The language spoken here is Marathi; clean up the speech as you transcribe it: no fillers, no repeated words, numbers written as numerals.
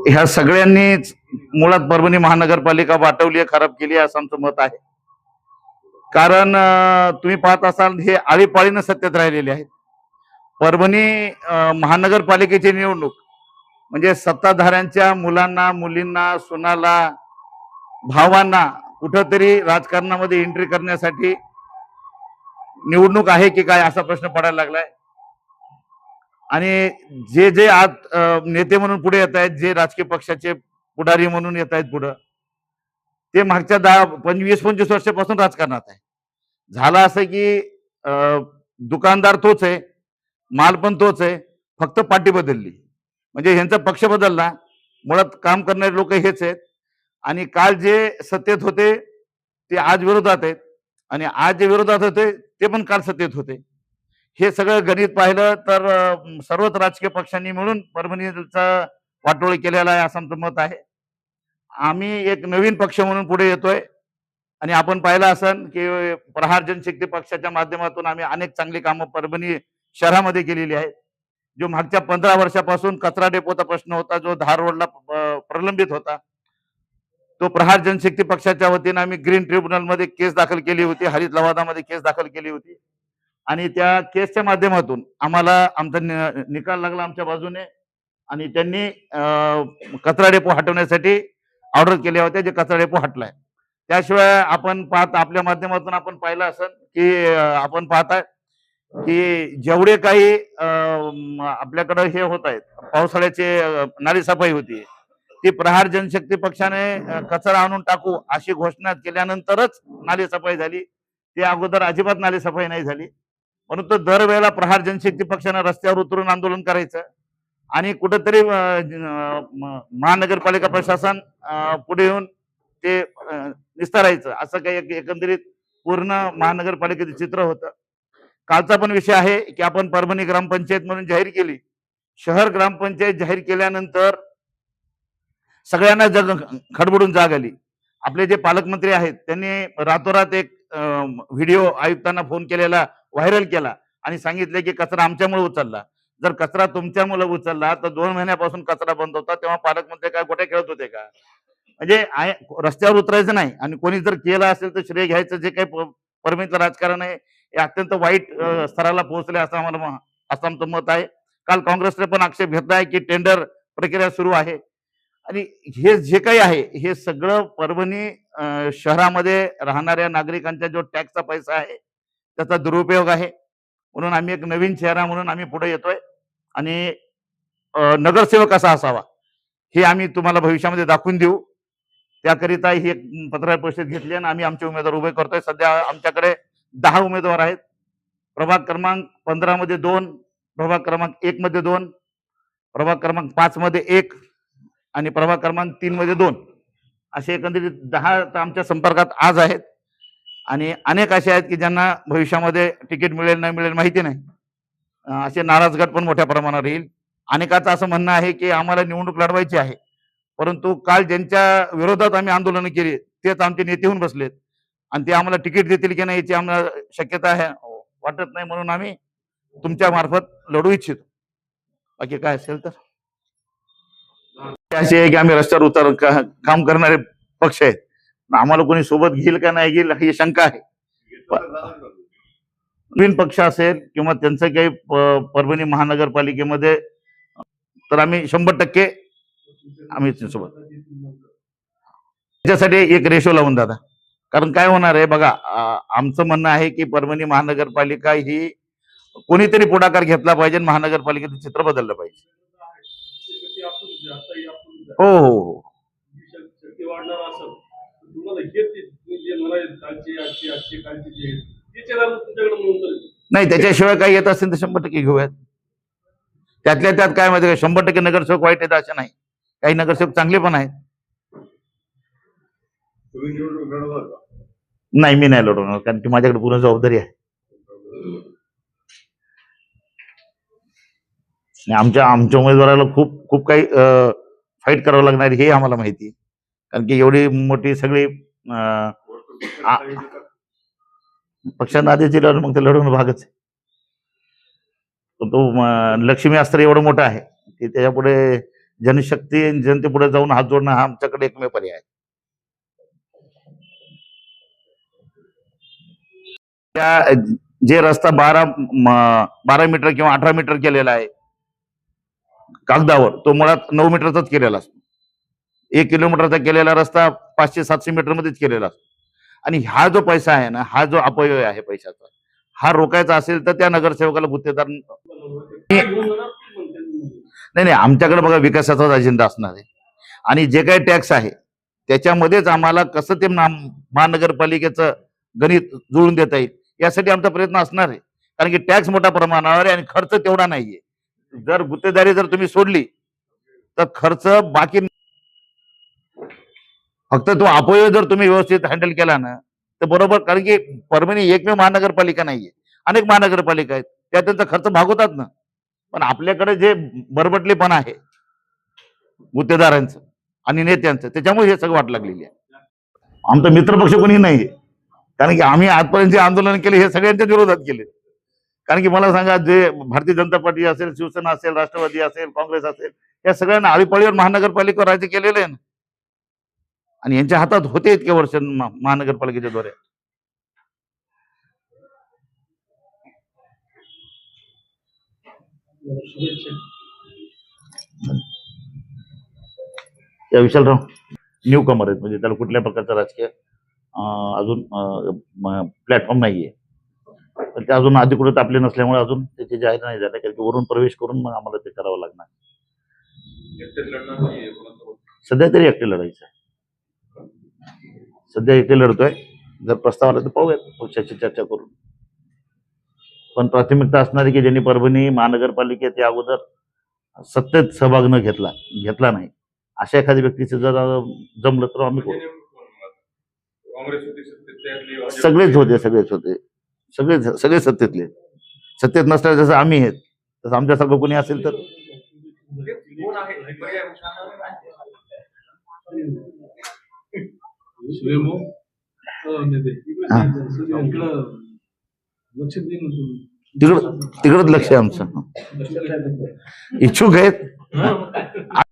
ह्या सगळ्यांनीच मुळात परभणी महानगरपालिका वाटवली आहे, खराब केली आहे असं आमचं मत आहे. कारण तुम्ही पाहत असाल हे आळीपाळीनं सत्तेत राहिलेले आहेत. परभणी महानगरपालिकेची निवडणूक म्हणजे सत्ताधाऱ्यांच्या मुलांना, मुलींना, सुनाला, भावांना कुठंतरी राजकारणामध्ये एंट्री करण्यासाठी निवडणूक आहे की काय असा प्रश्न पडायला लागलाय. आणि जे जे आज नेते म्हणून पुढे येत आहेत, जे राजकीय पक्षाचे पुढारी म्हणून येत आहेत पुढं, ते मागच्या 20-25 वर्षापासून राजकारणात आहे. झालं असं की दुकानदार तोच आहे, माल पण तोच आहे, फक्त पार्टी बदलली. म्हणजे ह्यांचा पक्ष बदलला, मुळात काम करणारे लोक हेच आहेत. आणि काल जे सत्तेत होते ते आज विरोधात आहेत, आणि आज जे विरोधात होते ते पण काल सत्तेत होते. हे सगळं गणित पाहिलं तर सर्वच राजकीय पक्षांनी मिळून परभणीचा वाटोळ केलेला आहे असं आमचं मत आहे. आम्ही एक नवीन पक्ष म्हणून पुढे येतोय, आणि आपण पाहिलं असेल की प्रहार जनशक्ती पक्षाच्या माध्यमातून आम्ही अनेक चांगली कामं परभणी शहरामध्ये केलेली आहेत. जो मागच्या 15 वर्षापासून कचरा डेपोचा प्रश्न होता, जो धार रोडला प्रलंबित होता, तो प्रहार जनशक्ती पक्षाच्या वतीने आम्ही ग्रीन ट्रिब्युनलमध्ये केस दाखल केली होती, हरित लवादामध्ये केस दाखल केली होती. आणि त्या केसच्या माध्यमातून आम्हाला आमचा निकाल लागला आमच्या बाजूने, आणि त्यांनी कचरा डेपो हटवण्यासाठी ऑर्डर केल्या होत्या, जे कचरा डेपो हटलाय. त्याशिवाय आपण आपल्या माध्यमातून आपण पाहिलं असेल की आपण पाहताय की जेवढे काही आपल्याकडे हे होत आहेत, पावसाळ्याचे नाली सफाई होती, ती प्रहार जनशक्ती पक्षाने कचरा आणून टाकू अशी घोषणा केल्यानंतरच नाली सफाई झाली. ते अगोदर अजिबात नाली सफाई नाही झाली. परंतु दरवेळेला प्रहार जनशक्ती पक्षाने रस्त्यावर उतरून आंदोलन करायचं, आणि कुठंतरी महानगरपालिका प्रशासन पुढे येऊन ते निस्तारायचं, असं काही एकंदरीत पूर्ण महानगरपालिकेचं चित्र होतं. कालचा पण विषय आहे की आपण परभणी ग्रामपंचायत म्हणून जाहीर केली. शहर ग्रामपंचायत जाहीर केल्यानंतर सगळ्यांना खडबडून जाग आली. आपले जे पालकमंत्री आहेत त्यांनी रातोरात एक व्हिडिओ आयुक्तांना फोन केलेला व्हायरल केला, आणि सांगितले की कचरा आमच्यामुळे उचलला. जर कचरा तुमच्यामुळे उचलला तर 2 महिन्यापासून कचरा बंद होता, तेव्हा पालकमंत्री काय गोट्या खेळत होते का? म्हणजे रस्त्यावर उतरायचं नाही, आणि कोणी जर केलं असेल तर श्रेय घ्यायचं. जे काही परभणीचं राजकारण आहे हे अत्यंत वाईट स्तराला पोहोचले असं आमचं मत आहे. काल काँग्रेसने पण आक्षेप घेतलाय की टेंडर प्रक्रिया सुरू आहे, आणि हे जे काही आहे हे सगळं परभणी शहरामध्ये राहणाऱ्या नागरिकांचा जो टॅक्सचा पैसा आहे त्याचा दुरुपयोग आहे. म्हणून आम्ही एक नवीन चेहरा म्हणून आम्ही पुढे येतोय, आणि नगरसेवक कसा असावा हे आम्ही तुम्हाला भविष्यामध्ये दाखवून देऊ. त्याकरिता ही एक पत्रकार परिषद घेतली, आणि आम्ही आमचे उमेदवार उभे करतोय. सध्या आमच्याकडे 10 उमेदवार आहेत. प्रभाग क्रमांक 15 मध्ये 2, प्रभाग क्रमांक 1 मध्ये 2, प्रभाग क्रमांक 5 मध्ये 1, आणि प्रभाग क्रमांक 3 मध्ये 2, असे एकंदरीत 10 आमच्या संपर्कात आज आहेत. आणि अनेक असे आहेत की ज्यांना भविष्यामध्ये तिकीट मिळेल नाही मिळेल माहिती नाही. असे नाराज गट पण मोठ्या प्रमाणावर येईल. अनेकाचं असं म्हणणं आहे की आम्हाला निवडणूक लढवायची आहे, परंतु काल ज्यांच्या विरोधात आम्ही आंदोलनं केली तेच आमचे नेते होऊन बसलेत, आणि ते आम्हाला तिकीट देतील की नाही याची आम्हाला शक्यता आहे वाटत नाही. म्हणून आम्ही तुमच्या मार्फत लढू इच्छितो. बाकी काय असेल तर असे आहे की आम्ही रस्त्यावर काम करणारे पक्ष आहेत. आम्हाला कोणी सोबत घेईल का नाही घेईल ही शंका आहे. नवीन पक्ष असेल किंवा त्यांचं काही परभणी महानगरपालिकेमध्ये, तर आम्ही 100% आम्ही सोबत. त्याच्यासाठी एक रेशो लावून दादा, कारण काय होणार आहे बघा, आमचं म्हणणं आहे की परभणी महानगरपालिका ही कोणीतरी पुढाकार घेतला पाहिजे, महानगरपालिकेचं चित्र बदललं पाहिजे. हो हो हो. नाही, त्याच्याशिवाय काही येत असेल तर 100% घेऊयात. त्यातल्या त्यात काय माहिती, 100% नगरसेवक वाईट आहेत असं नाही, काही नगरसेवक चांगले पण आहेत. नाही, मी नाही लढवणार, कारण की माझ्याकडे पूर्ण जबाबदारी आहे. आमच्या उमेदवाराला खूप खूप काही फाईट करावं लागणार हे आम्हाला माहिती आहे, कारण की एवढी मोठी सगळी पक्षांना आधीची लढ, मग ते लढवणं भागच आहे. तो लक्ष्मी अस्त्र एवढं मोठं आहे की त्याच्यापुढे जनशक्ती आणि जनतेपुढे जाऊन हात जोडणं हा आमच्याकडे एकमेव पर्याय आहे. त्या जे रस्ता 12 मीटर किंवा 18 मीटर केलेला आहे कागदावर, तो मुळात 9 मीटरचाच केलेला असतो. 1 किलोमीटरचा केलेला रस्ता 500-700 मीटर मध्येच केलेला असतो. आणि हा जो पैसा आहे ना, हा जो अपव्यय आहे पैशाचा, हा रोखायचा असेल तर त्या नगरसेवकाला गुत्तेदार नाही, आमच्याकडे बघा विकासाचाच अजेंडा असणार आहे. आणि जे काही टॅक्स आहे त्याच्यामध्येच आम्हाला कसं ते महानगरपालिकेचं गणित जुळून देता येईल यासाठी आमचा प्रयत्न असणार आहे. कारण की टॅक्स मोठ्या प्रमाणावर आहे आणि खर्च तेवढा नाहीये. जर गुत्तेदारी जर तुम्ही सोडली तर खर्च बाकी, फक्त तो अपव्यय जर तुम्ही व्यवस्थित हँडल केला ना तर बरोबर. कारण की परभणी एकमेव महानगरपालिका नाहीये, अनेक महानगरपालिका आहेत, त्या त्यांचा खर्च भागवतात ना. पण आपल्याकडे जे बरबटलेपण आहे गुत्तेदारांचं आणि नेत्यांचं, त्याच्यामुळे हे सगळं वाट लागलेली आहे. आमचा मित्रपक्ष कोणी नाहीये, कारण की आम्ही आजपर्यंत जे आंदोलन केले हे सगळ्यांच्या विरोधात केले. कारण की मला सांगा, जे भारतीय जनता पार्टी असेल, शिवसेना असेल, राष्ट्रवादी असेल, काँग्रेस असेल, या सगळ्यांना आळीपाळीवर महानगरपालिकेवर राज्य केलेलं आहे ना. आणि यांच्या हातात होते इतके वर्ष महानगरपालिकेच्या द्वारे. या विशालराव न्यू कमर आहेत, म्हणजे त्याला कुठल्या प्रकारचा राजकीय अजून प्लॅटफॉर्म नाहीये. तर ते अजून अधिकृत आपले नसल्यामुळे अजून त्याचे जाहीर नाही झाले, कारण की वरून प्रवेश करून मग आम्हाला ते करावं लागणार. सध्या तरी एकटे लढायचं आहे. सध्या एकटे लढतोय. जर प्रस्ताव आला तर पाहूयात, पक्षाची चर्चा करून. पण प्राथमिकता असणार आहे की ज्यांनी परभणी महानगरपालिकेत या अगोदर सत्तेत सहभाग न घेतला नाही, अशा एखाद्या व्यक्तीचं जर जमलं तर आम्ही करू. सगळेच होते सगळे सत्तेतले. सत्तेत नसल्यास जसं आम्ही आहेत तसं आमच्यासारखं कोणी असेल तर तिकडच लक्ष आहे आमचं. इच्छुक आहेत.